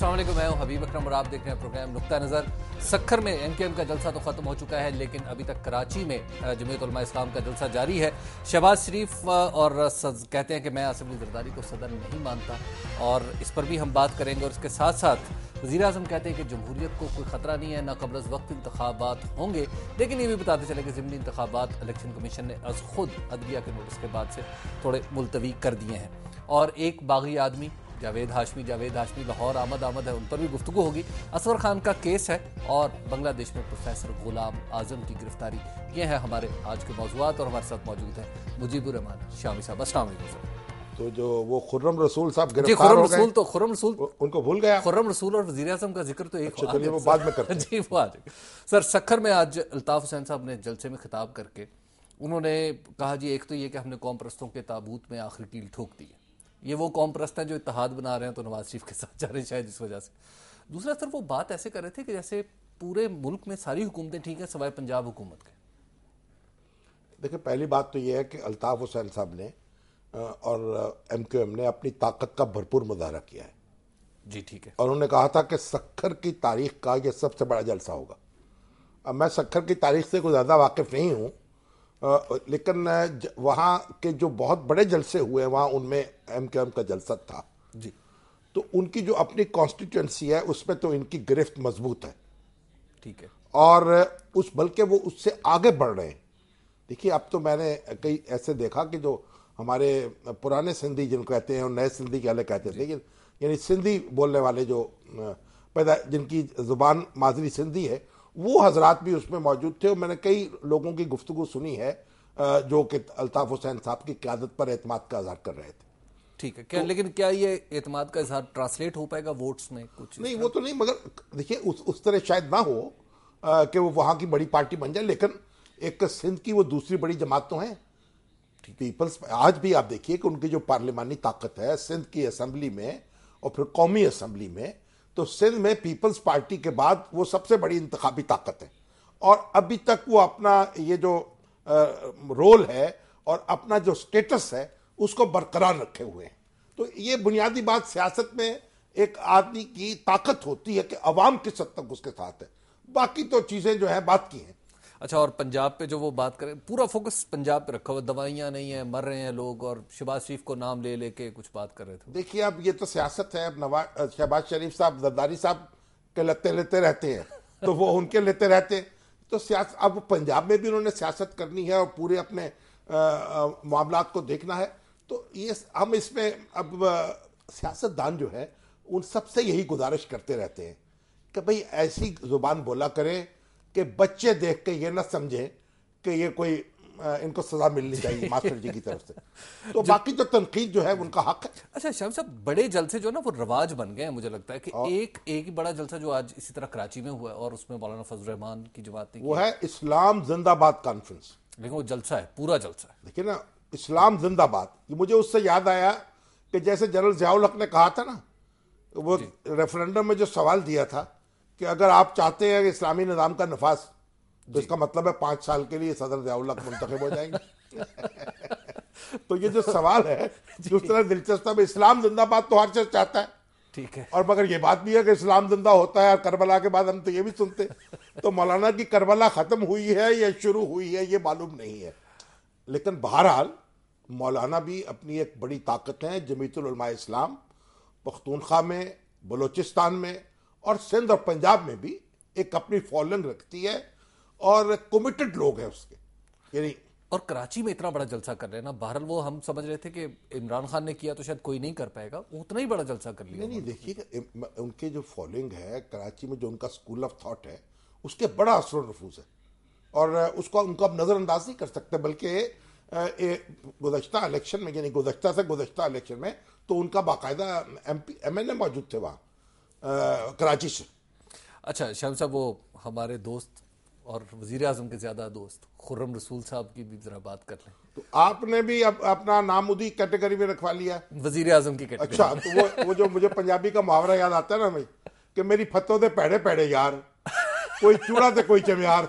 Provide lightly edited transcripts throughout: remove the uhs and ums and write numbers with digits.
अस्सलाम वालेकुम, मैं हूं हबीब अकरम और आप देख रहे हैं प्रोग्राम नुक्ता नज़र। सक्खर में एमकेएम का जलसा तो ख़त्म हो चुका है, लेकिन अभी तक कराची में जमीयत उलमा इस्लाम का जलसा जारी है। शहबाज शरीफ और कहते हैं कि मैं आसिफ अली जरदारी को सदर नहीं मानता, और इस पर भी हम बात करेंगे। और इसके साथ साथ वज़ीर आज़म कहते हैं कि जमहूरियत को कोई ख़तरा नहीं है, ना कबल अज़ वक्त इंतखाबात होंगे। लेकिन ये भी बताते चले कि ज़िमनी इंतखाबात इलेक्शन कमीशन ने अज़ खुद अदलिया के नोटिस के बाद से थोड़े मुलतवी कर दिए हैं। और एक बागी आदमी जावेद हाशमी लाहौर आमद है, उन पर भी गुफ्तगू होगी। असगर खान का केस है और बांग्लादेश में प्रोफेसर गुलाम आजम की गिरफ्तारी, ये है हमारे आज के मौजूआत। और हमारे साथ मौजूद हैं मुजीबुर रहमान शामी साहब। अस्सलाम वालेकुम सर। तो जो वो खुर्रम रसूल साहब गिरफ्तार हो गए, खुर्रम रसूल उनको भूल गया। खुर्रम रसूल और वज़ीर आज़म का जिक्र तो एक चलिए वो बाद में करते हैं। जी वो आ जाएगा सर। सक्खर में आज अल्ताफ़ हुसैन साहब ने जलसे में खिताब करके उन्होंने कहा, जी एक तो ये कि हमने कौम परस्तों के ताबूत में आखिरी कील ठोक दी है। ये वो कौम परस्त हैं जो इत्तेहाद बना रहे हैं तो नवाज शरीफ के साथ जा रहे हैं शायद इस वजह से। दूसरा सर, वो बात ऐसे कर रहे थे कि जैसे पूरे मुल्क में सारी हुकूमतें ठीक हैं सिवाय पंजाब हुकूमत के। देखिए, पहली बात तो ये है कि अल्ताफ़ हुसैन साहब ने और एमक्यूएम ने अपनी ताकत का भरपूर मुजाहरा किया है। जी ठीक है। और उन्होंने कहा था कि सक्खर की तारीख का यह सबसे बड़ा जलसा होगा। अब मैं सक्खर की तारीख से कोई ज़्यादा वाकिफ़ नहीं हूँ, लेकिन वहाँ के जो बहुत बड़े जलसे हुए वहाँ उनमें एमक्यूएम का जलसा था जी। तो उनकी जो अपनी कॉन्स्टिट्यूंसी है उसमें तो इनकी गिरफ्त मजबूत है। ठीक है। और उस बल्कि वो उससे आगे बढ़ रहे हैं। देखिए, अब तो मैंने कई ऐसे देखा कि जो हमारे पुराने सिंधी जिनको कहते हैं और नए सिंधी के अलग कहते थे, यानी सिंधी बोलने वाले जो पैदा जिनकी ज़ुबान मादरी सिंधी है, वो हजरात भी उसमें मौजूद थे। और मैंने कई लोगों की गुफ्तगू सुनी है जो कि अल्ताफ़ हुसैन साहब की क़यादत पर एतमाद का इज़हार कर रहे थे। ठीक है। क्या लेकिन क्या ये एतमाद का इज़हार ट्रांसलेट हो पाएगा वोट्स में? कुछ नहीं, वो तो नहीं, मगर देखिए उस तरह शायद ना हो कि वो वहाँ की बड़ी पार्टी बन जाए, लेकिन एक सिंध की वो दूसरी बड़ी जमात तो है पीपल्स। आज भी आप देखिए कि उनकी जो पार्लिमानी ताकत है सिंध की असम्बली में और फिर कौमी असम्बली में, तो सिंध में पीपल्स पार्टी के बाद वो सबसे बड़ी इंतखाबी ताकत है। और अभी तक वो अपना ये जो रोल है और अपना जो स्टेटस है उसको बरकरार रखे हुए हैं। तो ये बुनियादी बात सियासत में एक आदमी की ताकत होती है कि अवाम किस हद तक उसके साथ है। बाकी तो चीज़ें जो है बात की हैं। अच्छा, और पंजाब पे जो वो बात करें, पूरा फोकस पंजाब पे रखा हुआ, दवाइयाँ नहीं है, मर रहे हैं लोग, और शहबाज शरीफ को नाम ले लेके कुछ बात कर रहे थे। देखिए, अब ये तो सियासत है। अब शहबाज शरीफ साहब जरदारी साहब के लत्ते लेते रहते हैं तो वो उनके लेते रहते हैं। तो सियासत अब पंजाब में भी उन्होंने सियासत करनी है और पूरे अपने मामलात को देखना है। तो ये हम इसमें अब सियासतदान जो है उन सबसे यही गुजारिश करते रहते हैं कि भाई ऐसी जुबान बोला करें कि बच्चे देख के ये ना समझें कि ये कोई इनको सजा मिलनी चाहिए मास्टर जी की तरफ से। तो बाकी तो तनकीद जो है उनका हक है। अच्छा शाम साहब, बड़े जलसे जो ना वो रवाज बन गए हैं। मुझे लगता है कि एक ही बड़ा जलसा जो आज इसी तरह कराची में हुआ है और उसमें मौलाना फजल रहमान की जमात ने वो है इस्लाम जिंदाबाद कॉन्फ्रेंस। लेकिन वो जलसा है, पूरा जलसा है। देखिए ना, इस्लाम जिंदाबाद, ये मुझे उससे याद आया कि जैसे जनरल ज़ियाउल हक ने कहा था ना, वो रेफरेंडम में जो सवाल दिया था कि अगर आप चाहते हैं कि इस्लामी निज़ाम का नफाज, तो इसका मतलब है 5 साल के लिए सदर ज़ियाउल हक मुंतखब हो जाएंगे। तो ये जो सवाल है जिस तरह दिलचस्प है, इस्लाम जिंदाबाद तो हर शख्स चाहता है। ठीक है। और मगर ये बात भी है कि इस्लाम जिंदा होता है और करबला के बाद हम तो ये भी सुनते, तो मौलाना की करबला ख़त्म हुई है या शुरू हुई है ये मालूम नहीं है। लेकिन बहरहाल मौलाना भी अपनी एक बड़ी ताकत है। जमीयतुल उलमा इस्लाम पख्तूनख्वा में, बलूचिस्तान में और सिंध और पंजाब में भी एक अपनी फॉलोइंग रखती है और कमिटेड लोग हैं उसके, यानी। और कराची में इतना बड़ा जलसा कर रहे हैं ना, बहरहाल वो हम समझ रहे थे कि इमरान खान ने किया तो शायद कोई नहीं कर पाएगा, उतना ही बड़ा जलसा कर लिया। नहीं, देखिए उनके जो फॉलोइंग है कराची में, जो उनका स्कूल ऑफ थॉट है, उसके बड़ा असर और नफूज है और उसको उनको अब नज़रअंदाज नहीं कर सकते। बल्कि गुज़श्ता इलेक्शन में, यानी गुज़श्ता इलेक्शन में तो उनका बाकायदा MNA मौजूद थे वहाँ कराची से। अच्छा शाम साहब, वो हमारे दोस्त और वज़ीर आज़म के ज़्यादा दोस्त खुर्रम रसूल साहब की भी ज़रा बात कर लें। तो आपने भी अपना नाम उदी कैटेगरी में रखवा लिया, वज़ीर आज़म की कैटेगरी। अच्छा, तो वो जो मुझे पंजाबी का मुहावरा याद आता है ना भाई, कि मेरी फतों दे पैड़े पैड़े यार, कोई चूड़ा दे कोई चमियार।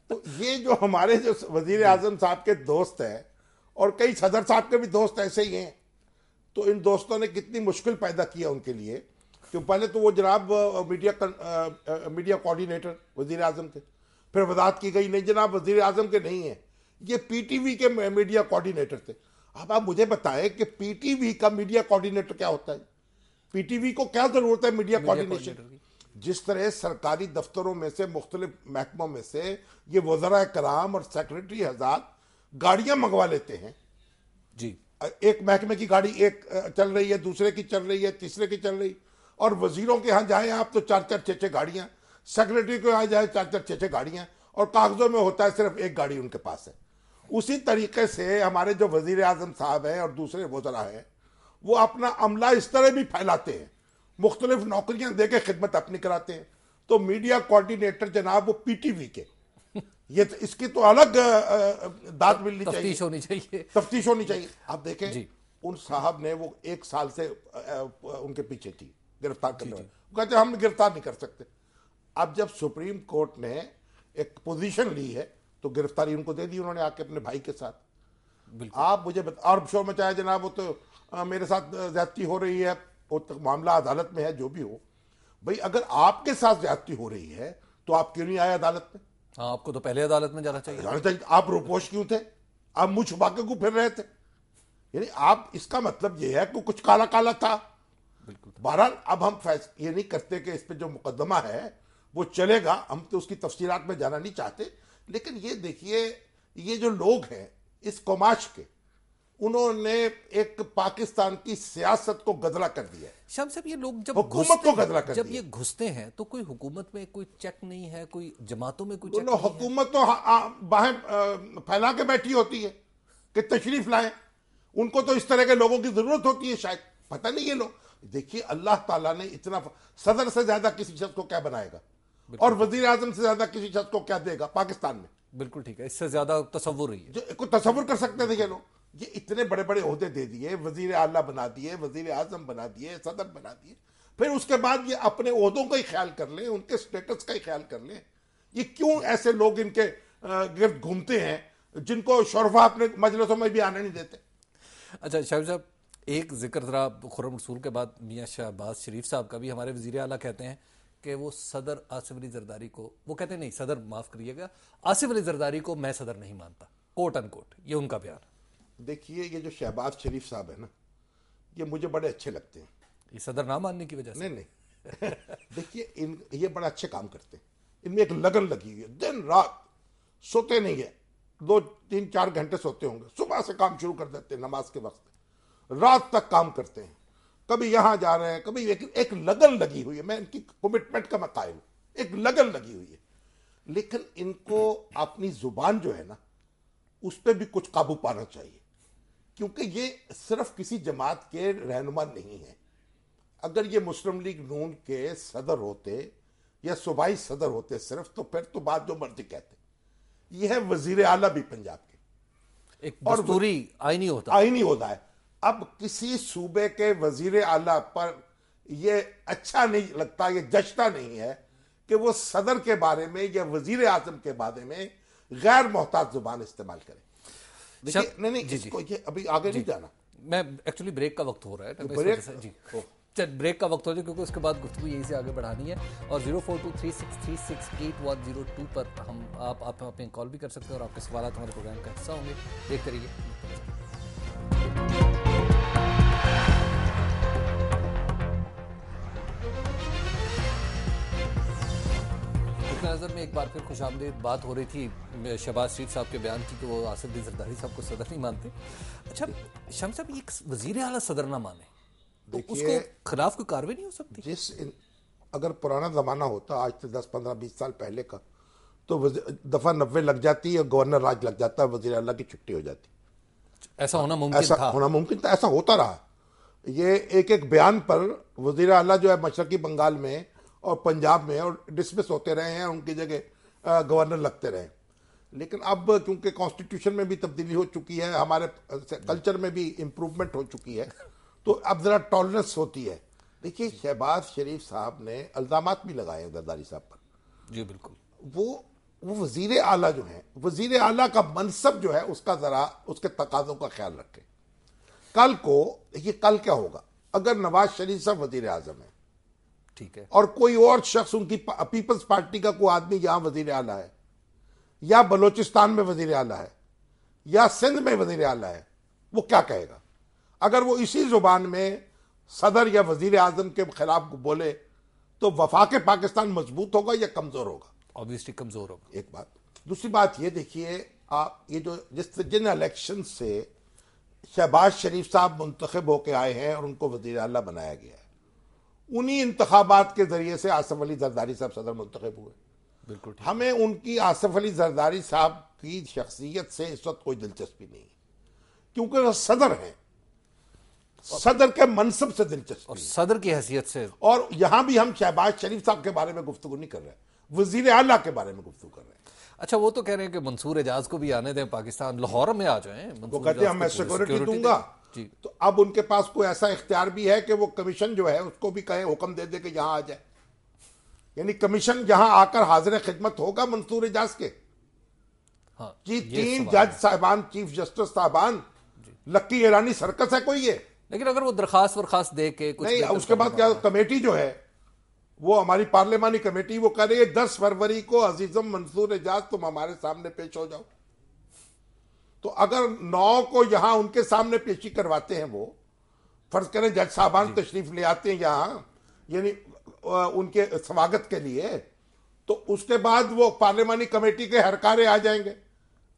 तो ये जो हमारे जो वज़ीर आज़म साहब के दोस्त हैं और कई सदर साहब के भी दोस्त ऐसे ही हैं, तो इन दोस्तों ने कितनी मुश्किल पैदा किया उनके लिए कि पहले तो वो जनाब मीडिया कोऑर्डिनेटर वजीर आजम थे, फिर वजाहत की गई नहीं जनाब वजीर आजम के नहीं है, ये पीटीवी के मीडिया कोऑर्डिनेटर थे। अब आप मुझे बताएं कि पीटीवी का मीडिया कोऑर्डिनेटर क्या होता है, पीटीवी को क्या जरूरत है मीडिया कोऑर्डिनेशन की? जिस तरह सरकारी दफ्तरों में से मुख्तलिफ महकमों में से ये वज़रा कराम और सेक्रेटरी हज़ार गाड़ियां मंगवा लेते हैं जी, एक महकमे की गाड़ी एक चल रही है, दूसरे की चल रही है, तीसरे की चल रही, और वजीरों के यहाँ जाए आप तो 4-4 6-6 गाड़ियां, सेक्रेटरी के यहाँ जाए 4-4 6-6 गाड़ियां, और कागजों में होता है सिर्फ एक गाड़ी उनके पास है। उसी तरीके से हमारे जो वजीर आजम साहब हैं और दूसरे वज़रा हैं वो अपना अमला इस तरह भी फैलाते हैं, मुख्तलिफ नौकरियां दे के खिदमत अपनी कराते हैं। तो मीडिया कोऑर्डिनेटर जनाब वो पीटीवी के, ये तो इसकी तो अलग दाद मिलनी चाहिए, तफ्तीश होनी चाहिए, तफ्तीश होनी चाहिए। आप देखें जी। उन साहब ने वो 1 साल से उनके पीछे थी गिरफ्तार करने वाले, कहते हम गिरफ्तार नहीं कर सकते। अब जब सुप्रीम कोर्ट ने एक पोजीशन ली है तो गिरफ्तारी उनको दे दी उन्होंने आके अपने भाई के साथ। आप मुझे और शोर मचाया जनाब वो तो मेरे साथ ज्यादती हो रही है, वो तो मामला अदालत में है, जो भी हो भाई, अगर आपके साथ ज्यादती हो रही है तो आप क्यों नहीं आए अदालत में? हाँ, आपको तो पहले अदालत में जाना चाहिए। आप रोपोश क्यों थे? आप मुंह छुपा के क्यों फिर रहे थे? यानी आप, इसका मतलब यह है कि कुछ काला काला था। बहरहाल अब हम ये नहीं करते कि इस पे जो मुकदमा है वो चलेगा, हम तो उसकी तफसीलात में जाना नहीं चाहते, लेकिन ये देखिए ये जो लोग हैं इस कौमाश के, उन्होंने एक पाकिस्तान की सियासत को गदला कर दिया है। शाम साहब, ये लोग जब हुकूमत को गदला कर जब दिया। ये घुसते हैं तो कोई हुकूमत में कोई चेक नहीं है, कोई जमातों में कोई चेक बोलो नहीं है। हुकूमत तो बाहें फैला के बैठी होती है कि तशरीफ लाएं, उनको तो इस तरह के लोगों की जरूरत होती है शायद, पता नहीं। ये लोग देखिए अल्लाह ताला ने इतना, सदर से ज्यादा किसी शख्स को क्या बनाएगा और वजीर आजम से ज्यादा किसी शख्स को क्या देगा पाकिस्तान में? बिल्कुल ठीक है, इससे ज्यादा तसव्वुर ही है जो तस्वुर कर सकते थे ये लोग। ये इतने बड़े बड़े ओहदे दे दिए, वजीर आला बना दिए, वजीर आजम बना दिए, सदर बना दिए, फिर उसके बाद ये अपने ओहदों का ही ख्याल कर ले, उनके स्टेटस का ही ख्याल कर ले। ये क्यों ऐसे लोग इनके गिर्द घूमते हैं जिनको शोरफा अपने मजलिसों में भी आने नहीं देते? अच्छा शाहिद साहब, एक जिक्र जरा खुर्रम रसूल के बाद मियां शहबाज शरीफ साहब का भी, हमारे वजीर आला कहते हैं कि वो सदर आसिफ अली जरदारी को, वो कहते हैं नहीं सदर माफ करिएगा, आसिफ अली जरदारी को मैं सदर नहीं मानता, कोट अनकोट, ये उनका बयान। देखिए ये जो शहबाज शरीफ साहब है ना, ये मुझे बड़े अच्छे लगते हैं। ये सदर ना मानने की वजह से? नहीं देखिए ये बड़ा अच्छे काम करते हैं, इनमें एक लगन लगी हुई है, दिन रात सोते नहीं है, 2-3-4 घंटे सोते होंगे, सुबह से काम शुरू कर देते हैं नमाज के वक्त, रात तक काम करते हैं, कभी यहां जा रहे हैं कभी, एक लगन लगी हुई है। मैं इनकी कमिटमेंट का मैं कायल हूं, एक लगन लगी हुई है। लेकिन इनको अपनी जुबान जो है ना उस पर भी कुछ काबू पाना चाहिए, क्योंकि ये सिर्फ किसी जमात के रहनुमा नहीं है। अगर ये मुस्लिम लीग नून के सदर होते या सूबाई सदर होते सिर्फ, तो फिर तो बात जो मर्जी कहते। ये है वजीर आला भी पंजाब के, एक दस्तूरी आईनी होता है। अब किसी सूबे के वजीर आला पर ये अच्छा नहीं लगता, ये जचता नहीं है कि वो सदर के बारे में या वजीर आजम के बारे में गैर मोहताज जुबान इस्तेमाल करे। देखिए नहीं इसको ये अभी आगे नहीं जाना, मैं एक्चुअली ब्रेक का वक्त हो रहा है, ब्रेक जी चल ब्रेक का वक्त हो जाए, क्योंकि उसके बाद गुफ्तगू यहीं से आगे बढ़ानी है। और 0423636802 पर आप अपने कॉल भी कर सकते हैं और आपके सवाल हमारे प्रोग्राम का हिस्सा होंगे। देखते रहिए। नज़र में एक बार फिर खुशामदीद बात हो रही थी शहबाज शरीफ साहब के बयान की कि वो आसिफ अली जरदारी साहब को सदर नहीं मानते। अच्छा शम्स साहब, एक वजीर आला सदर ना माने तो उसके खिलाफ कोई कार्रवाई नहीं हो सकती? अगर पुराना जमाना होता आज से 10-15-20 साल पहले का, तो दफा 90 लग जाती है, गवर्नर राज लग जाता है, वजीर आला की छुट्टी हो जाती। ऐसा होना मुमकिन था, ऐसा होता रहा। ये एक बयान पर वजीर आला जो है मशरकी बंगाल में और पंजाब में और डिसमिस होते रहे हैं, उनकी जगह गवर्नर लगते रहे। लेकिन अब क्योंकि कॉन्स्टिट्यूशन में भी तब्दीली हो चुकी है, हमारे कल्चर में भी इम्प्रूवमेंट हो चुकी है, तो अब जरा टॉलरेंस होती है। देखिए शहबाज शरीफ साहब ने इल्जामात भी लगाए जरदारी साहब पर। जी बिल्कुल। वो वजीर आला जो है, वजीर आला का मनसब जो है उसका जरा उसके तकाजों का ख्याल रखें। कल को देखिए कल क्या होगा, अगर नवाज शरीफ साहब वजीर आजम है ठीक है। और कोई और शख्स उनकी पीपल्स पार्टी का कोई आदमी यहां वजीर आला है, या बलोचिस्तान में वजीर आला है, या सिंध में वजीर आला है, वो क्या कहेगा? अगर वो इसी जुबान में सदर या वजीर आजम के खिलाफ बोले तो वफाक पाकिस्तान मजबूत होगा या कमजोर होगा? ऑब्वियसली कमजोर होगा। एक बात। दूसरी बात ये देखिए, आप ये जो जिन इलेक्शन से शहबाज शरीफ साहब मुंतखब होके आए हैं और उनको वजीर आला बनाया गया है, उन्हीं इंतखाबात के जरिए से आसिफ अली जरदारी साहब सदर मुंतखब हुए। बिल्कुल। हमें उनकी आसिफ अली जरदारी साहब की शख्सियत से इस वक्त कोई दिलचस्पी नहीं है, क्योंकि वो सदर हैं, सदर के मनसब से दिलचस्पी और सदर की हैसियत से। और यहां भी हम शहबाज शरीफ साहब के बारे में गुफ्तगू नहीं कर रहे, वजीर आला के बारे में गुफ्तगू कर रहे हैं। अच्छा, वो तो कह रहे हैं कि मंसूर एजाज को भी आने दें पाकिस्तान, लाहौर में आ जाएं। वो कहते हैं मैं सिक्योरिटी दूंगा। तो अब उनके पास कोई ऐसा इख्तियार भी है कि वो कमीशन जो है उसको भी कहे, हुक्म दे दे कि यहां आ जाए, यानी कमीशन यहां आकर हाजिर खिदमत होगा मंसूर एजाज के। हाँ, जी, 3 जज साहबान, चीफ जस्टिस साहबान, लक्की ईरानी सर्कस है कोई ये? लेकिन अगर वो दरखास्त दे के कुछ नहीं, उसके बाद क्या कमेटी जो है वो हमारी पार्लियामानी कमेटी वो कह रही है 10 फरवरी को अजीजम मंसूर एजाज तुम हमारे सामने पेश हो जाओ। तो अगर 9 को यहां उनके सामने पेशी करवाते हैं, वो फर्ज करें जज साहबान तशरीफ ले आते हैं यहां, यानी उनके स्वागत के लिए, तो उसके बाद वो पार्लियामानी कमेटी के हरकारे आ जाएंगे,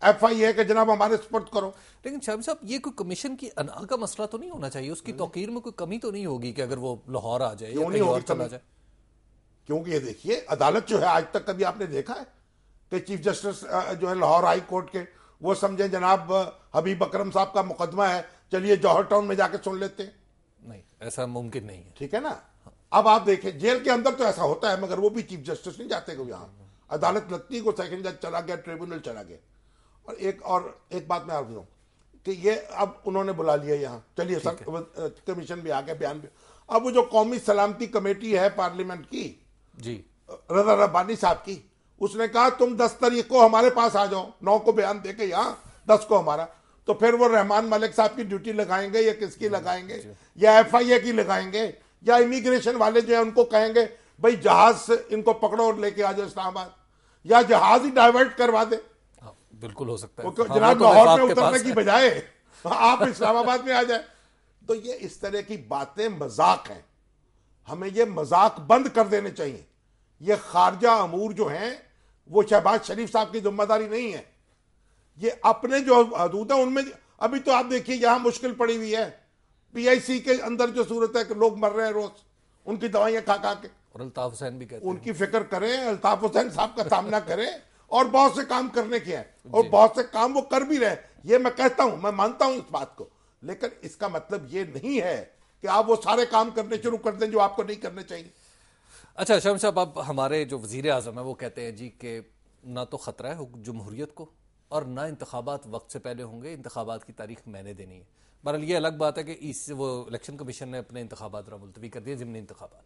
FIA के जनाब हमारे सपोर्ट करो। लेकिन शाह साहब, ये कोई कमीशन की अना का मसला तो नहीं होना चाहिए? उसकी तौकीर में कोई कमी तो नहीं होगी कि अगर वो लाहौर आ जाए या कहीं और चला जाए? क्योंकि ये देखिए, अदालत जो है आज तक कभी आपने देखा है कि चीफ जस्टिस जो है लाहौर हाई कोर्ट के, वो समझे जनाब हबीब अकरम साहब का मुकदमा है, चलिए जौहर टाउन में जाके सुन लेते हैं? नहीं, ऐसा मुमकिन नहीं है। ठीक है ना। अब आप देखें, जेल के अंदर तो ऐसा होता है, मगर वो भी चीफ जस्टिस नहीं जाते को यहाँ, अदालत लगती को सेकंड जज चला गया, ट्रिब्यूनल चला गया। और एक बात मैं आप बताऊं कि ये अब उन्होंने बुला लिया यहाँ, चलिए सर कमीशन भी आ गया, बयान भी। अब वो जो कौमी सलामती कमेटी है पार्लियामेंट की जी, रजा रब्बानी साहब की, उसने कहा तुम 10 तारीख को हमारे पास आ जाओ, 9 को बयान देके यहाँ, 10 को हमारा। तो फिर वो रहमान मलिक साहब की ड्यूटी लगाएंगे या किसकी लगाएंगे, या FIA की लगाएंगे, या इमिग्रेशन वाले जो है उनको कहेंगे भाई जहाज से इनको पकड़ो और लेके आ जाओ इस्लामाबाद, या जहाज ही डाइवर्ट करवा दे। बिल्कुल हो सकता है जनाब, लाहौर में उतरने की बजाय आप इस्लामाबाद में आ जाए। तो ये इस तरह की बातें मजाक हैं, हमें ये मजाक बंद कर देने चाहिए। ये खारजा अमूर जो हैं वो शहबाज शरीफ साहब की जिम्मेदारी नहीं है, ये अपने जो हदूद है उनमें। अभी तो आप देखिए यहां मुश्किल पड़ी हुई है, PIC के अंदर जो सूरत है कि लोग मर रहे हैं रोज उनकी दवाइयां खा खा के। और अल्ताफ हुसैन भी कहते हैं उनकी फिक्र करें, अल्ताफ हुसैन साहब का सामना करें, और बहुत से काम करने के हैं और बहुत से काम वो कर भी रहे, ये मैं कहता हूं, मैं मानता हूं इस बात को। लेकिन इसका मतलब ये नहीं है कि आप वो सारे काम करने शुरू कर दें जो आपको नहीं करने चाहिए। अच्छा शम्स साहब, अब हमारे जो वजीर आजम है वो कहते हैं जी कि ना तो खतरा है जमहूरियत को और ना इंतखाबात वक्त से पहले होंगे, इंतखाबात की तारीख मैंने देनी है। बहरहाल ये अलग बात है कि इस वो इलेक्शन कमीशन ने अपने इंतखाबात मुलतवी कर दिए, ज़िमनी इंतखाबात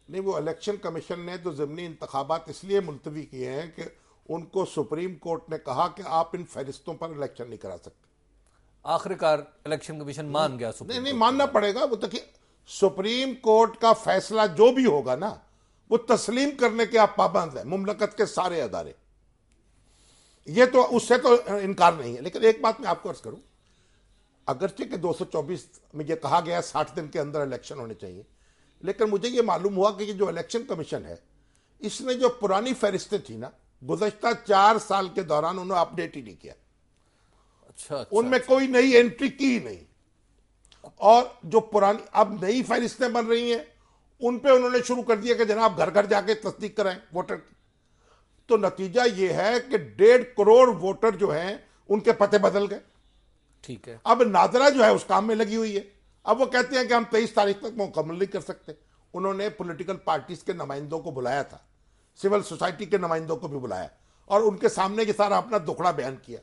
नहीं। वो इलेक्शन कमीशन ने तो ज़िमनी इंतखाबात इसलिए मुलतवी किए हैं कि उनको सुप्रीम कोर्ट ने कहा कि आप इन फहरिस्तों पर इलेक्शन नहीं करा सकते। आखिरकार इलेक्शन कमीशन मान गया। नहीं, मानना पड़ेगा। वो देखिए, सुप्रीम कोर्ट का फैसला जो भी होगा ना, वो तस्लीम करने के आप पाबंद है, मुमलकत के सारे अदारे, ये तो उससे तो इनकार नहीं है। लेकिन एक बात मैं आपको अर्ज करूं, अगरचे के 224 में ये कहा गया 60 दिन के अंदर इलेक्शन होने चाहिए, लेकिन मुझे ये मालूम हुआ कि जो इलेक्शन कमीशन है इसने जो पुरानी फहरिस्तें थी ना, गुज़श्ता 4 साल के दौरान उन्होंने अपडेट ही नहीं किया। अच्छा, उनमें कोई नई एंट्री की ही नहीं, और जो पुरानी अब नई फहरिस्तें बन रही हैं उन पे उन्होंने शुरू कर दिया कि जनाब घर घर जाके तस्दीक कराएं वोटर की। तो नतीजा यह है कि 1.5 करोड़ वोटर जो हैं उनके पते बदल गए। ठीक है। अब नादरा जो है उस काम में लगी हुई है। अब वो कहते हैं कि हम 23 तारीख तक मुकम्मल नहीं कर सकते। उन्होंने पॉलिटिकल पार्टीज के नुमाइंदों को बुलाया था, सिविल सोसाइटी के नुमाइंदों को भी बुलाया, और उनके सामने ये सारा अपना दुखड़ा बयान किया।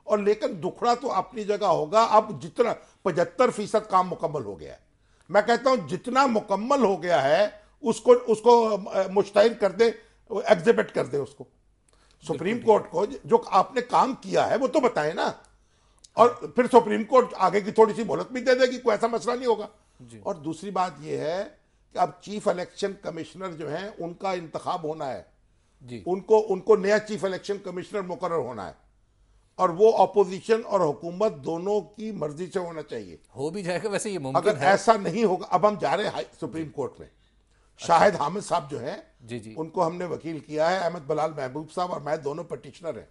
और लेकिन दुखड़ा तो अपनी जगह होगा। अब जितना 75% काम मुकम्मल हो गया है, मैं कहता हूं जितना मुकम्मल हो गया है उसको मुश्तहिर कर दे, एग्जिबिट कर दे उसको सुप्रीम कोर्ट को। जो आपने काम किया है वो तो बताएं ना, और फिर सुप्रीम कोर्ट आगे की थोड़ी सी मोहलत भी दे देगी, कोई ऐसा मसला नहीं होगा। और दूसरी बात यह है कि अब चीफ इलेक्शन कमिश्नर जो है उनका इंतखाब होना है जी। उनको उनको नया चीफ इलेक्शन कमिश्नर मुकर्रर होना है और वो अपोजिशन और हुकूमत दोनों की मर्जी से होना चाहिए। हो भी जाएगा वैसे, ये मुमकिन अगर है। ऐसा नहीं होगा, अब हम जा रहे हैं सुप्रीम कोर्ट में, शाहिद हामिद साहब जो हैं जी जी। उनको हमने वकील किया है, अहमद बलाल महबूब साहब और मैं दोनों पटिशनर हैं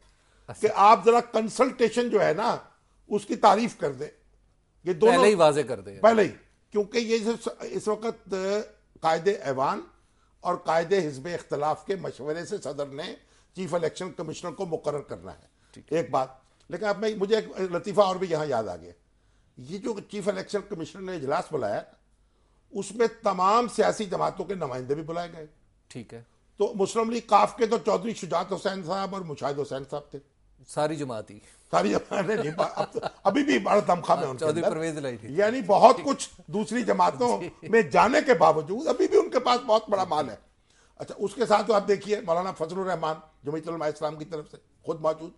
कि आप जरा कंसल्टेशन जो है ना उसकी तारीफ कर दे। ये दोनों पहले ही वाजे कर दे पहले ही, क्योंकि ये इस वक्त कायदे ऐवान और कायदे हिज़्ब इख्तलाफ के मशवरे से सदर ने चीफ इलेक्शन कमिश्नर को मुकर्रर करना है, एक बात। लेकिन अब मुझे एक लतीफ़ा और भी यहाँ याद आ गया, ये जो चीफ इलेक्शन कमिश्नर ने इजलास बुलाया उसमें तमाम सियासी जमातों के नुमाइंदे भी बुलाए गए। ठीक है। तो मुस्लिम लीग काफ के तो चौधरी शुजात हुसैन साहब और मुशाहिद हुसैन साहब थे, सारी जमाती, सारी जमात नहीं, अभी भी बड़ा दमखम है उनके चौधरी अंदर। परवेज लाई थी, यानी बहुत कुछ दूसरी जमातों में जाने के बावजूद अभी भी उनके पास बहुत बड़ा माल है। अच्छा, उसके साथ तो आप देखिए मौलाना फजलुर रहमान जमीयत उलमा इस्लाम की तरफ से खुद मौजूद,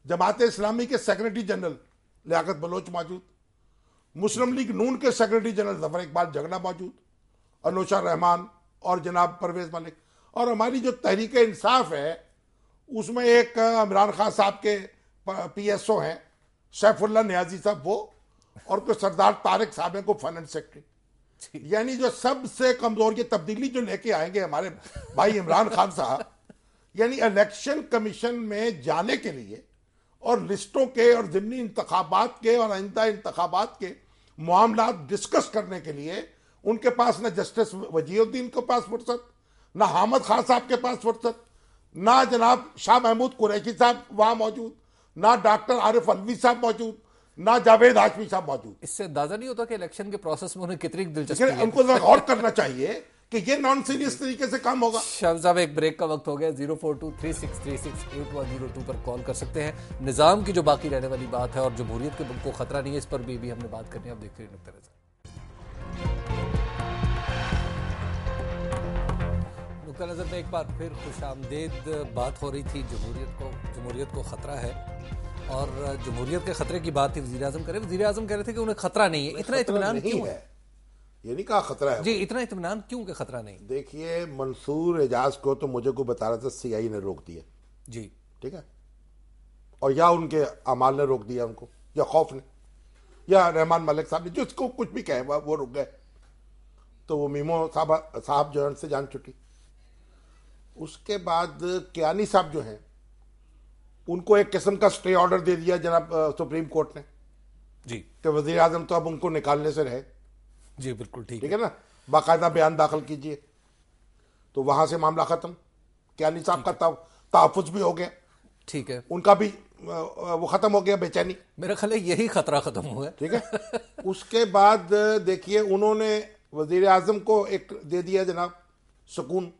जमात इस्लामी के सेक्रेटरी जनरल लियाकत बलोच मौजूद, मुस्लिम लीग नून के सेक्रेटरी जनरल जफर इकबाल जगना मौजूद, और नौशाद रहमान और जनाब परवेज मलिक, और हमारी जो तहरीक इंसाफ है उसमें एक इमरान खान साहब के PSO हैं सैफुल्ला नियाजी साहब वो, और कोई सरदार तारिक साहब हैं को फाइनेंस सेक्रेटरी। यानी जो सबसे कमजोर ये तब्दीली जो लेके आएंगे हमारे भाई इमरान खान साहब, यानी इलेक्शन कमीशन में जाने के लिए और लिस्टों के और ज़िमनी इंतखाबात के और आइंदा इंतखाबात के मामला डिस्कस करने के लिए उनके पास न जस्टिस वजीउद्दीन के पास फुर्सत, ना हामिद खान साहब के पास फुर्सत, ना जनाब शाह महमूद कुरैशी साहब वहां मौजूद, ना डॉक्टर आरिफ अलवी साहब मौजूद, ना जावेद हाशमी साहब मौजूद। इससे अंदाजा नहीं होता कि इलेक्शन के प्रोसेस में उन्हें कितनी दिलचस्पी है। उनको जरा गौर करना चाहिए कि ये नॉन सीरियस तरीके से काम होगा। शाह साहब, एक ब्रेक का वक्त हो गया। 04236368 पर कॉल कर सकते हैं। निजाम की जो बाकी रहने वाली बात है और जमहूरियत के को खतरा नहीं है, इस पर भी हमने बात करनी है। आप देखते रहिए नुक्ता नज़र। नुक्ता नज़र में एक बार फिर खुशामदेद बात हो रही थी। जमहूरियत को खतरा है और जमहूरियत के खतरे की बात ही वज़ीर आज़म करे। वज़ीर आज़म कह रहे थे कि उन्हें खतरा नहीं है। इतना इत्मीनान क्यों है? ये नहीं कहा खतरा है जी, इतना इत्मीनान क्यों कि खतरा नहीं? देखिए, मंसूर एजाज को तो मुझे को बता रहा था CI ने रोक दिया जी, ठीक है, और या उनके अमाल ने रोक दिया उनको, या खौफ ने, या रहमान मलिक साहब ने, जिसको कुछ भी कहे वो रुक गए। तो वो मीमो साहब जो से जान छुट्टी। उसके बाद कियानी साहब जो हैं उनको एक किस्म का स्टे ऑर्डर दे दिया जनाब सुप्रीम कोर्ट ने जी, कि वजीर आजम तो अब उनको निकालने से रहे। जी बिल्कुल ठीक है ना, बाकायदा बयान दाखिल कीजिए। तो वहां से मामला खत्म, कियानी साहब का तहफ़्फ़ुज़ भी हो गया, ठीक है, उनका भी वो खत्म हो गया बेचैनी। मेरा ख्याल है यही खतरा खत्म हुआ, ठीक है। उसके बाद देखिए उन्होंने वजीर आजम को एक दे दिया जनाब सुकून,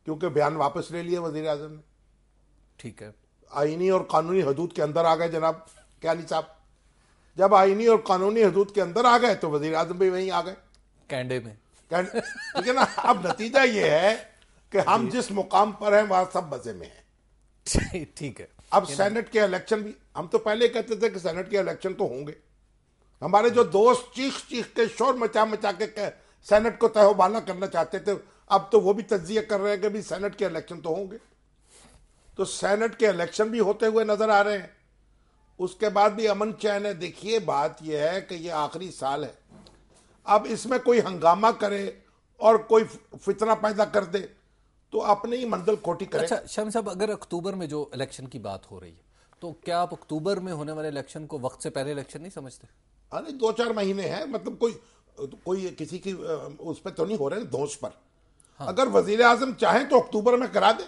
क्योंकि बयान वापस ले लिया वजीर आजम ने। ठीक है, आईनी और कानूनी हदूद के अंदर आ गए जनाब कियानी साहब। जब आईनी और कानूनी हदूद के अंदर आ गए तो वजीर आजम भी वहीं आ गए, कैंडे में। ठीक है ना। अब नतीजा ये है कि हम जिस मुकाम पर हैं वहां सब मजे में हैं। ठीक है। अब सेनेट के इलेक्शन भी, हम तो पहले कहते थे कि सेनेट के इलेक्शन तो होंगे। हमारे जो दोस्त चीख चीख के शोर मचा मचा के सेनेट को तहवाना करना चाहते थे, अब तो वो भी तज्जिया कर रहे हैं कि भी सेनेट के इलेक्शन तो होंगे। तो सेनेट के इलेक्शन भी होते हुए नजर आ रहे हैं। उसके बाद भी अमन चैन है। देखिए, बात यह है कि यह आखिरी साल है, अब इसमें कोई हंगामा करे और कोई फितना पैदा कर दे तो अपने ही मंजिल खोटी करे। अच्छा शामी साहब, अगर अक्टूबर में जो इलेक्शन की बात हो रही है तो क्या आप अक्टूबर में होने वाले इलेक्शन को वक्त से पहले इलेक्शन नहीं समझते? अरे 2-4 महीने हैं, मतलब कोई किसी की उस पर तो नहीं हो रहे दोष पर। हाँ। अगर वजीर आजम चाहें तो अक्टूबर में करा दे,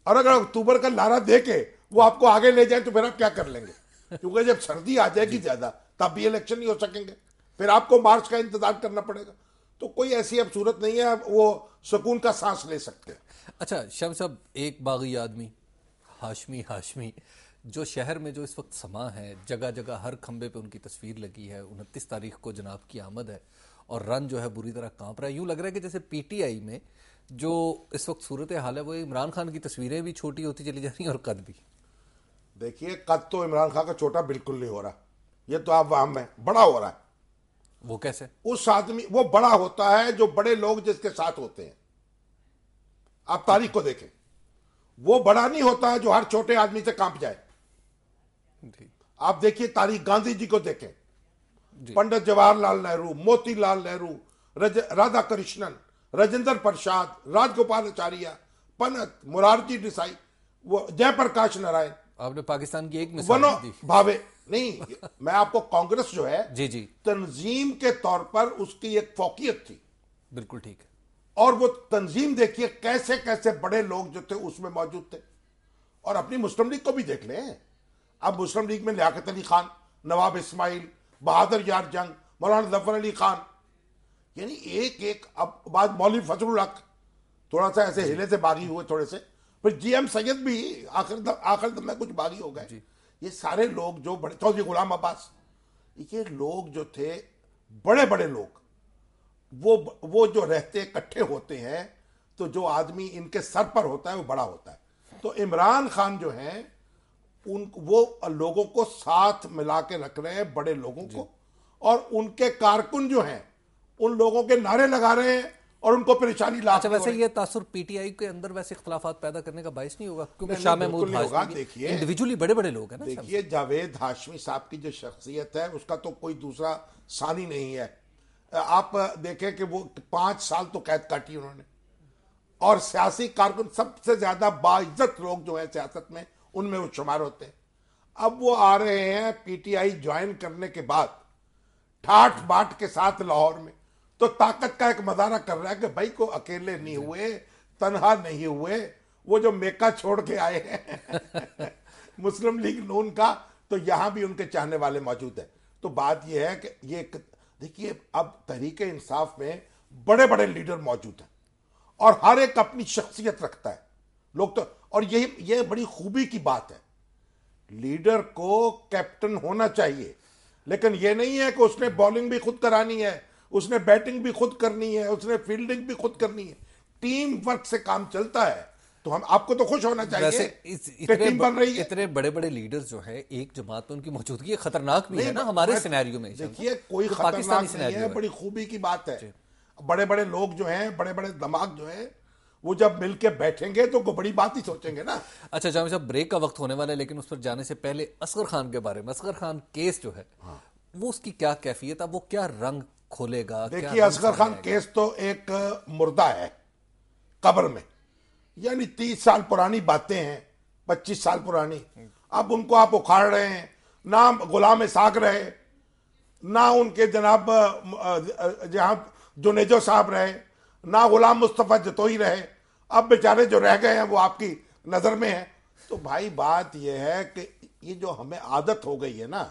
और अगर अक्टूबर का नारा दे के वो आपको आगे ले जाए तो फिर आप क्या कर लेंगे? क्योंकि जब सर्दी आ जाएगी ज्यादा तब भी इलेक्शन नहीं हो सकेंगे, फिर आपको मार्च का इंतजार करना पड़ेगा। तो कोई ऐसी अब सूरत नहीं है, वो सुकून का सांस ले सकते हैं। अच्छा शाम साहब, एक बागी आदमी हाशमी जो शहर में जो इस वक्त समा है, जगह जगह हर खंबे पे उनकी तस्वीर लगी है। 29 तारीख को जनाब की आमद है और रन जो है बुरी तरह कांप रहा है। यूं लग रहा है कि जैसे PTI में जो इस वक्त सूरत हाल है वो इमरान खान की तस्वीरें भी छोटी होती चली जा रही हैं और कद भी। देखिए, कद तो इमरान खान का छोटा बिल्कुल नहीं हो रहा, ये तो आप वहां में बड़ा हो रहा है। वो कैसे? उस आदमी, वो बड़ा होता है जो बड़े लोग जिसके साथ होते हैं। आप तारीख को देखें, वो बड़ा नहीं होता है जो हर छोटे आदमी से कांप जाए। आप देखिए तारीख, गांधी जी को देखें, पंडित जवाहरलाल नेहरू, मोतीलाल नेहरू, राधा कृष्णन, राजेंद्र प्रसाद, राजगोपालाचार्य, पन्त, मुरारजी देसाई, वो जयप्रकाश नारायण। आपने पाकिस्तान की एक मिसाल दी। भावे नहीं, मैं आपको कांग्रेस जो है जी जी, तंजीम के तौर पर उसकी एक फौकियत थी। बिल्कुल ठीक है। और वो तंजीम देखिए कैसे कैसे बड़े लोग जो थे उसमें मौजूद थे। और अपनी मुस्लिम लीग को भी देख लें। अब मुस्लिम लीग में लियाकत अली खान, नवाब इस्माइल, बहादुर यार जंग, मौलाना जफर अली खान, यानी एक एक। अब बाद मौलवी फजलुल हक थोड़ा सा ऐसे हिले से बागी हुए थोड़े से, फिर जीएम सैयद भी आखिर दम में कुछ बागी हो गए। ये सारे लोग जो बड़े, चौधरी गुलाम अब्बास, ये लोग जो थे बड़े बड़े लोग, वो जो रहते इकट्ठे होते हैं तो जो आदमी इनके सर पर होता है वो बड़ा होता है। तो इमरान खान जो है वो लोगों को साथ मिला के रख रहे हैं, बड़े लोगों को, और उनके कारकुन जो हैं उन लोगों के नारे लगा रहे हैं और उनको परेशानी ला। अच्छा, वैसे ये तासुर पीटीआई के अंदर वैसे इख्तलाफात पैदा करने का बायस नहीं होगा? क्योंकि शाह महमूद हाशमी देखिए इंडिविजुअली बड़े बड़े लोग हैं ना। देखिए जावेद हाशमी साहब की जो शख्सियत है उसका तो कोई दूसरा सानी नहीं है। आप देखें कि वो 5 साल तो कैद काटी उन्होंने, और सियासी कारकुन सबसे ज्यादा बाइज्जत लोग जो है सियासत में उनमें वो शुमार होते हैं। अब वो आ रहे हैं पीटीआई ज्वाइन करने के बाद ठाठ बाट के साथ लाहौर में, तो ताकत का एक मजारा कर रहा है कि भाई को अकेले नहीं हुए, तनहा नहीं हुए। वो जो मेका छोड़ के आए हैं मुस्लिम लीग नून का, तो यहां भी उनके चाहने वाले मौजूद है। तो बात यह है कि ये देखिए, अब तहरीके इंसाफ में बड़े बड़े लीडर मौजूद हैं और हर एक अपनी शख्सियत रखता है लोग तो। और ये बड़ी खूबी की बात है, लीडर को कैप्टन होना चाहिए, लेकिन ये नहीं है कि उसने बॉलिंग भी खुद करानी है, उसने बैटिंग भी खुद करनी है, उसने फील्डिंग भी खुद करनी है। टीम वर्क से काम चलता है। तो हम आपको तो खुश होना चाहिए कि टीम बन रही है। इतने बड़े बड़े लीडर्स जो है एक जमात में, उनकी मौजूदगी खतरनाक भी है ना हमारे सिनेरियो में। देखिए कोई खतरनाक नहीं है, बड़ी खूबी की बात है। बड़े बड़े लोग जो हैं, बड़े बड़े दिमाग जो हैं, वो जब मिलके बैठेंगे तो बड़ी बात ही सोचेंगे ना। अच्छा जावेद साहब, ब्रेक का वक्त होने वाला है, लेकिन उस पर जाने से पहले असगर खान के बारे में, असगर खान केस जो है वो उसकी क्या कैफियत है, वो क्या रंग खोलेगा? देखिए असगर खान केस तो एक मुर्दा है कब्र में, यानी 30 साल पुरानी बातें हैं, 25 साल पुरानी। अब उनको आप उखाड़ रहे हैं। ना गुलाम इसाक रहे, ना उनके जनाब जहां जुनेजो साहब रहे, ना गुलाम मुस्तफा जतोई रहे। अब बेचारे जो रह गए हैं वो आपकी नजर में है। तो भाई बात यह है कि ये जो हमें आदत हो गई है ना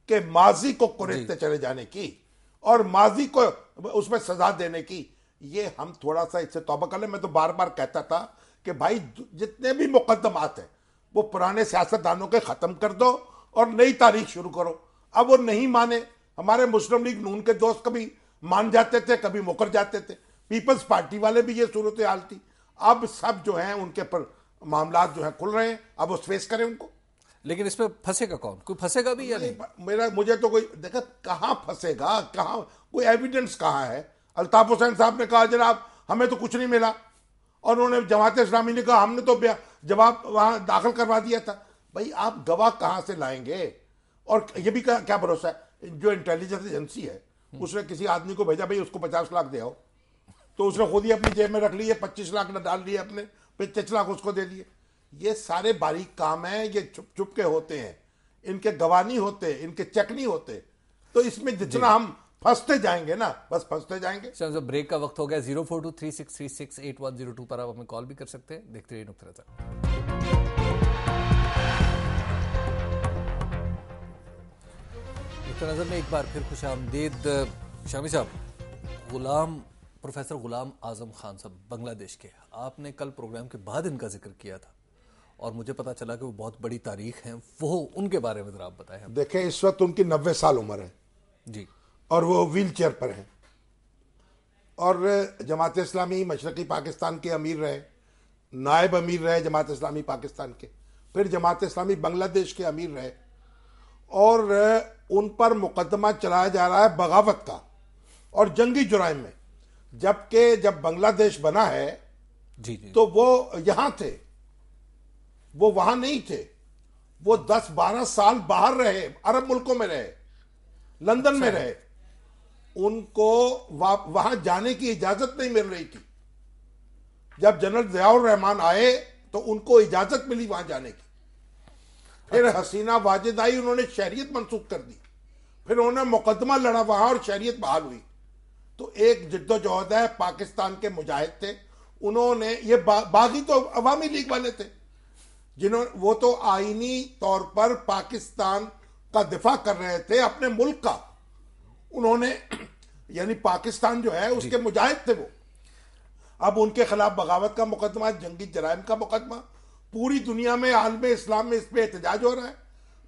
कि माजी को कुरेदते चले जाने की और माजी को उसमें सजा देने की, ये हम थोड़ा सा इससे तौबा कर लें। मैं तो बार बार कहता था कि भाई जितने भी मुकदमात हैं वो पुराने सियासतदानों के खत्म कर दो और नई तारीख शुरू करो। अब वो नहीं माने। हमारे मुस्लिम लीग नून के दोस्त कभी मान जाते थे, कभी मुकर जाते थे। पीपल्स पार्टी वाले भी ये सूरत हाल थी। अब सब जो हैं उनके पर मामला जो है खुल रहे हैं, अब वो फेस करें उनको। लेकिन इसमें फंसेगा कौन? कोई फंसेगा भी या नहीं? मुझे तो कोई देखा कहां फंसेगा, कहां कोई एविडेंस कहां है। अल्ताफ हुसैन साहब ने कहा जनाब हमें तो कुछ नहीं मिला, और उन्होंने जमात इस्लामी ने कहा हमने तो जवाब वहां दाखिल करवा दिया था। भाई आप गवाह कहां से लाएंगे? और ये भी क्या भरोसा है, जो इंटेलिजेंस एजेंसी है उसने किसी आदमी को भेजा भाई उसको 50 लाख दे आओ, तो उसने खुद ही अपनी जेब में रख लिए, 25 लाख न डाल लिए अपने, 25 लाख उसको दे दिए। ये सारे बारीक काम हैं, ये छुप छुप के होते हैं, इनके गवाह नहीं होते, इनके चेक नहीं होते। तो इसमें जितना हम फंसते जाएंगे ना, बस फंसते जाएंगे। सर ब्रेक का वक्त हो गया। 042363680102 पर आप हमें कॉल भी कर सकते हैं। देखते रहिए नुक्ता नज़र। नुक्ता नज़र में एक बार फिर खुशामदीद शामी साहब। प्रोफेसर गुलाम आजम खान साहब बांग्लादेश के, आपने कल प्रोग्राम के बाद इनका जिक्र किया था और मुझे पता चला कि वो बहुत बड़ी तारीख है, वो उनके बारे में जरा आप बताएं। देखें इस वक्त उनकी 90 साल उम्र है जी, और वो व्हील चेयर पर हैं, और जमात इस्लामी मशरकी पाकिस्तान के अमीर रहे, नायब अमीर रहे जमात इस्लामी पाकिस्तान के, फिर जमात इस्लामी बांग्लादेश के अमीर रहे, और उन पर मुकदमा चलाया जा रहा है बगावत का। और जंगी जुराइम में। जबकि जब बांग्लादेश बना है जी जी तो वो यहां थे, वो वहां नहीं थे। वो 10-12 साल बाहर रहे, अरब मुल्कों में रहे, लंदन में रहे। उनको वहां जाने की इजाजत नहीं मिल रही थी। जब जनरल जियाउर रहमान आए तो उनको इजाजत मिली वहां जाने की। फिर हसीना वाजिद आई, उन्होंने शहरियत मंसूख कर दी। फिर उन्होंने मुकदमा लड़ा वहां और शहरियत बहाल हुई। तो एक जिद्दोजहद है, पाकिस्तान के मुजाहिद थे, उन्होंने ये बागी तो अवामी लीग वाले थे, जिन्होंने वो तो आईनी तौर पर पाकिस्तान का दिफा कर रहे थे, अपने मुल्क का। उन्होंने यानी पाकिस्तान जो है उसके मुजाहिद थे वो। अब उनके खिलाफ बगावत का मुकदमा, जंगी जराइम का मुकदमा, पूरी दुनिया में आलम इस्लाम में इस पे एहतजाज हो रहा है।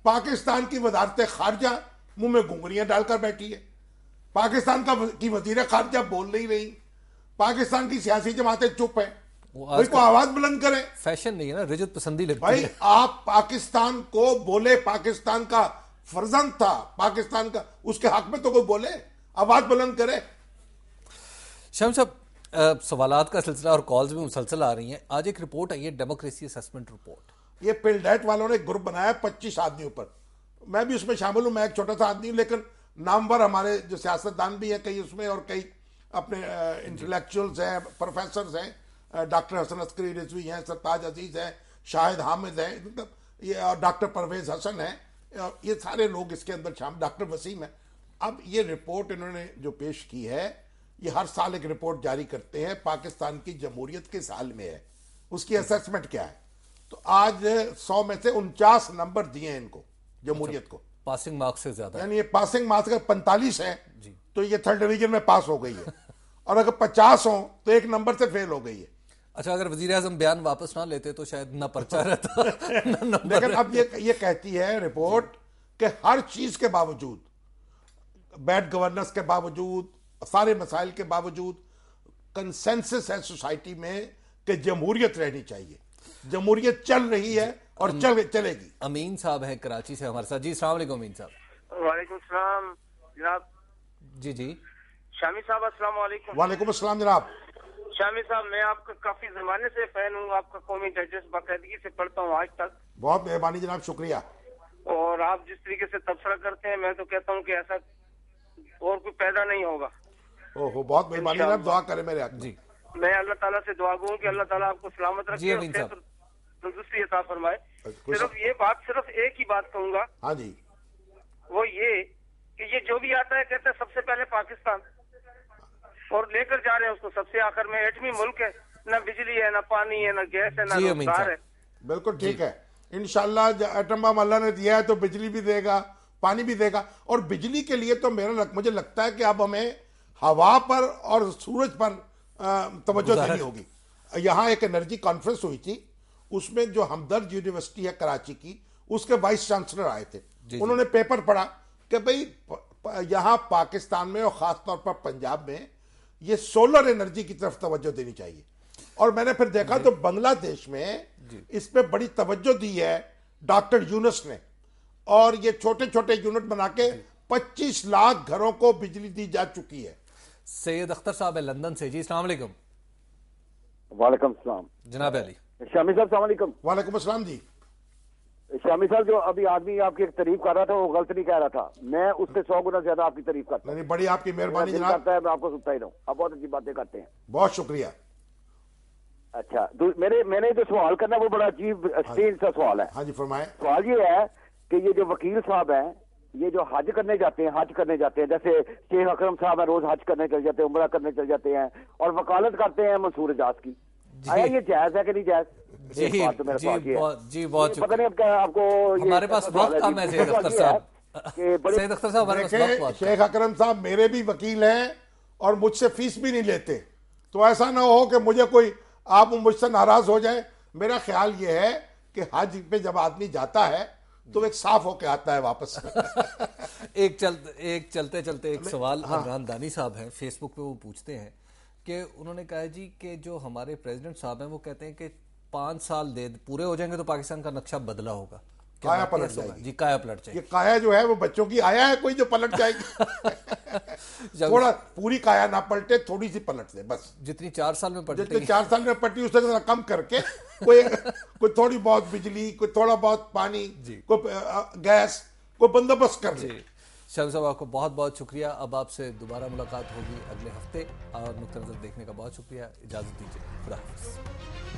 पाकिस्तान की वजारत खारजा मुंह में घुंघरियां डालकर बैठी है। पाकिस्तान की वजीर खारजा बोल नहीं रही। पाकिस्तान की सियासी जमातें चुप है। भाई को आवाज बुलंद करें। फैशन नहीं है ना, रिजत पसंदी लगती भाई है। आप पाकिस्तान को बोले, पाकिस्तान का फर्जंद था, पाकिस्तान का, उसके हक में तो कोई बोले, आवाज बुलंद करे। शाम साहब, सवालात का सिलसिला और कॉल्स भी मुसलसल आ रही हैं। आज एक रिपोर्ट आई है, डेमोक्रेसी असेसमेंट रिपोर्ट। ये पिलडेट वालों ने ग्रुप बनाया 25 आदमियों पर। मैं भी उसमें शामिल हूं, मैं एक छोटा सा आदमी हूं, लेकिन नामवर हमारे जो सियासतदान भी है कई उसमें, और कई अपने इंटेलेक्चुअल्स हैं, प्रोफेसर हैं, डॉक्टर हसन अस्करी रिजवी हैं, सरताज अजीज हैं, शाहिद हामिद हैं, मतलब ये, और डॉक्टर परवेज हसन है, ये सारे लोग इसके अंदर शामिल, डॉक्टर वसीम है। अब ये रिपोर्ट इन्होंने जो पेश की है, ये हर साल एक रिपोर्ट जारी करते हैं, पाकिस्तान की जमहूरियत किस हाल में है, उसकी असेसमेंट क्या है। तो आज 100 में से 49 नंबर दिए हैं इनको, जमहूरियत को। पासिंग मार्क्स से ज्यादा, यानी ये पासिंग मार्क्स अगर 45 है तो ये 3rd डिवीजन में पास हो गई है, और अगर 50 हो तो 1 नंबर से फेल हो गई है। अच्छा, अगर वजीर आजम बयान वापस ना लेते तो शायद ना पर्चा रहता ना नंबर। लेकिन अब ये कहती है रिपोर्ट कि हर चीज के बावजूद, बैड गवर्नेंस के बावजूद, सारे मसाइल के बावजूद, कंसेंसस है सोसाइटी में कि जमहूरियत रहनी चाहिए। जमहूरियत चल रही है और चलेगी। अमीन साहब हैं कराची से हमारे साथ। जी अस्सलाम वालेकुम अमीन साहब। वालेकुम सलाम जनाब। जी जी शामी साहब अस्सलाम वालेकुम। वालेकुम अस्सलाम जनाब। शामी साहब, मैं आपका काफी जमाने से फैन हूँ, आपका कौमी डाइजेस्ट बाकायदगी से पढ़ता हूँ आज तक। बहुत मेहरबानी जनाब, शुक्रिया। और आप जिस तरीके से तबसरा करते हैं, मैं तो कहता हूँ कि ऐसा और कोई पैदा नहीं होगा। ओहो, बहुत मेहरबानी जनाब, दुआ करें मेरे हक में। जी। मैं अल्लाह ताला से दुआ गूँ कि अल्लाह ताला आपको सलामत जी रखे अमीन और साहब। तंदुरुस्ती अता फरमाए। कुछ- सिर्फ एक ही बात कहूंगा, हाँ जी, वो ये कि ये जो भी आता है कहते हैं सबसे पहले पाकिस्तान, और लेकर जा रहे हैं उसको सबसे आखिर में। एटमी मुल्क है, ना बिजली है, ना पानी है, ना गैस है, ना जी अमीन रोजगार साहब। है। बिल्कुल ठीक है। इंशाल्लाह एटम बम अल्लाह ने दिया है तो बिजली भी देगा, पानी भी देगा। और बिजली के लिए तो मुझे लगता है कि अब हमें हवा पर और सूरज पर तवज्जो देनी होगी। यहाँ एक एनर्जी कॉन्फ्रेंस हुई थी, उसमें जो हमदर्द यूनिवर्सिटी है कराची की, उसके वाइस चांसलर आए थे। उन्होंने पेपर पढ़ा कि भाई यहाँ पाकिस्तान में और खास तौर पर पंजाब में ये सोलर एनर्जी की तरफ तवज्जो देनी चाहिए। और मैंने फिर देखा तो बांग्लादेश में इस पे बड़ी तवज्जो दी है डॉक्टर यूनुस ने, और ये छोटे छोटे यूनिट बना के 25 लाख घरों को बिजली दी जा चुकी है। सैयद अख्तर साहब है लंदन से। जी अस्सलाम वालेकुम। वालेकुम सलाम जनाब अली। शामी साहब सलाम वालेकुम। वालेकुम अस्सलाम जी। शामी साहब, जो अभी आदमी आपकी एक तारीफ कर रहा था वो गलत नहीं कह रहा था, मैं उससे 100 गुना ज्यादा आपकी तारीफ करता हूँ। नहीं, बड़ी आपकी मेहरबानी दिल जनाब, करता है मैं आपको सुनता ही रहूं, आप बहुत अच्छी बातें करते हैं। बहुत शुक्रिया। अच्छा, तो मैंने जो सवाल करना वो बड़ा अजीब स्ट्रेंज सा सवाल है। हाँ जी, फरमाएं। सवाल ये है कि ये जो वकील साहब हैं, ये जो हज करने जाते हैं, जैसे शेख अकरम साहब है, रोज हज करने चल जाते हैं, उम्रा करने चल जाते हैं, और वकालत करते हैं मंसूर एजाज की। आया ये जायज है कि नहीं जायज? जी एक बात तो मेरा सवाल ये है। जी बहुत पता नहीं आपको हमारे पास वक्त कम है सैयद अख्तर साहब। सैयद अख्तर साहब हमारे पास वक्त देखिए, बहुत शेख अकरम साहब मेरे भी वकील हैं और मुझसे फीस भी नहीं लेते, तो ऐसा ना हो कि मुझे कोई, आप मुझसे नाराज हो जाए। मेरा ख्याल ये है कि हज पे जब आदमी जाता है तो एक साफ होके आता है वापस। एक चलते चलते एक सवाल अमरान दानी साहब हैं फेसबुक पे, वो पूछते हैं कि उन्होंने कहा जी कि जो हमारे प्रेसिडेंट साहब हैं वो कहते हैं कि 5 साल पूरे हो जाएंगे तो पाकिस्तान का नक्शा बदला होगा, क्या काया बात है, पलट सुबह। जाएगी। जी, काया पलट ये जाएगी। काया जो है वो बच्चों की आया है कोई जो पलट जाएगी। थोड़ा पूरी काया ना पलटे, थोड़ी सी पलट दे बस। जितनी 4 साल में जितने पलटेगी। 4 साल में पट्टी उससे जरा कम करके कोई थोड़ी बहुत बिजली, कोई थोड़ा बहुत पानी, कोई गैस, कोई बंदोबस्त कर दे। शर्म साहब, आपको बहुत बहुत शुक्रिया। अब आपसे दोबारा मुलाकात होगी अगले हफ्ते, और नुक्ता नज़र देखने का बहुत शुक्रिया। इजाज़त दीजिए, खुदा हाफ़िज़।